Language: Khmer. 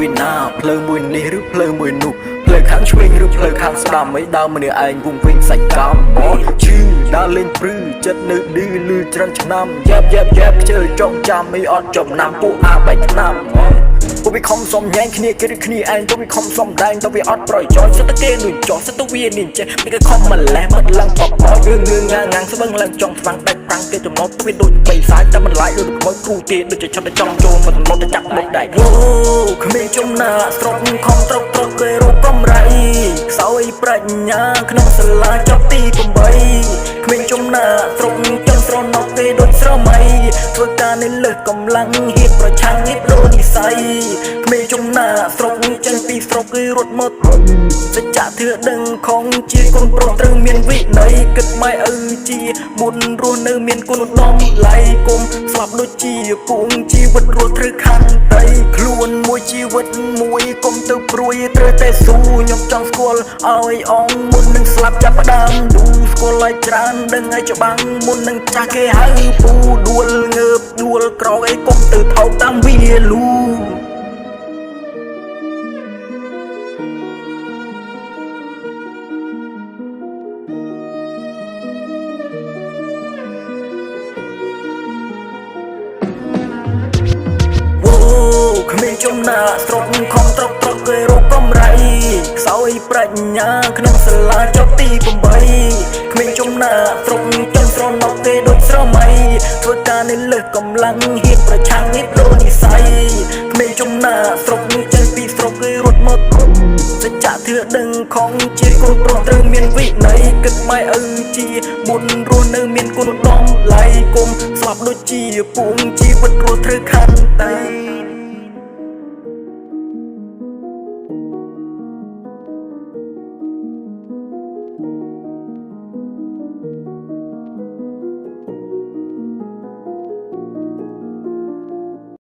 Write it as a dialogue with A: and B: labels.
A: មួយណាភ្លើងមួយនេះឬភ្លើងមួយនោះភ្លើងខាងឆ្វេងឬភ្លើងខាងស្ដាំមិនដើមម្នាក់ឯងវងវិញសាច់កំអូឈឺដើរលេងព្រឺចិត្តនៅឌឺលឺច្រើនឆ្នាំយ៉ាប់ខ្ជិលចង់ចាំមិនអត់ចំណាំពួកអាបែកឆ្នាំពួកវាខំសំញ៉ែងគ្នាគេឬគ្នាឯងពួកវាខំសំដែងទៅវាអត់ប្រយោជន៍សិតតែគេលួចចោះសិតតែវានេះចេះមិនគេខំម្លេះមកឡើងបបោរឿងងាងស្វឹងឡើងចង់ស្វាំងដាច់តាំងគេចំណត់វាដូចបេសាយតែមិនឡាយដូចខ្មោចគ្រូទេដូចជាឆត់តែចង់ចូលមកចំណត់ទៅចាក់មកដែរអូគ្មានចំណាស្រត់ខំត្រកគេរកកំរៃខ្សោយប្រាជ្ញាក្នុងសាលាចប់ទី8គ្មានចំណាស្រត់ចំស្រណប់គេដូចស្រមៃធ្វើការនៅលើកម្លាំងហៀបប្រឆាំងនេះដូរនិស័យគ្មានចំណាស្រុកចេញពីស្រុកគឺរត់មកសច្ចៈធឿដឹងខំជាកូនប្រុសត្រូវមានវិន័យគិតម៉ែឪជាមុនរស់នៅមានគុណដំឡៃគុំស្លាប់ដូចជាពួងជីវិតរស់ត្រូវខាងដីខ្លួនមួយជីវិតមួយកុំទៅព្រួយត្រូវតែស៊ូខ្ញុំចង់ស្គាល់ឲ្យអងមុននឹងស្លាប់ចាប់ផ្ដើមឌូស្គាល់ឲ្យច្រើនដឹងឲ្យច្បាំងមុននឹងចាស់គេហៅពូដួលងើបដួលក្រោកអីកុំទៅថោកតាមវាលូគ្មានចំណាស្រត់ខំត្រកគេរកកំរៃខ្សោយប្រាជ្ញាក្នុងសាលាចប់ទី8គ្មានចំណាស្រត់ចំស្រណប់គេដូចស្រមៃធ្វើការនៅលើកម្លាំងហៀបប្រឆាំងនេះដូរនិស័យគ្មានចំណាស្រត់ចេញពីស្រុកគេរត់មកសច្ចៈធឿដឹងខំជាកូនប្រុសត្រូវមានវិន័យគិតម៉ែឪជាមុនរស់នៅមានគុណដំឡៃគុំស្លាប់ដូចជាពួងជីវិតរស់ត្រូវខាងតែ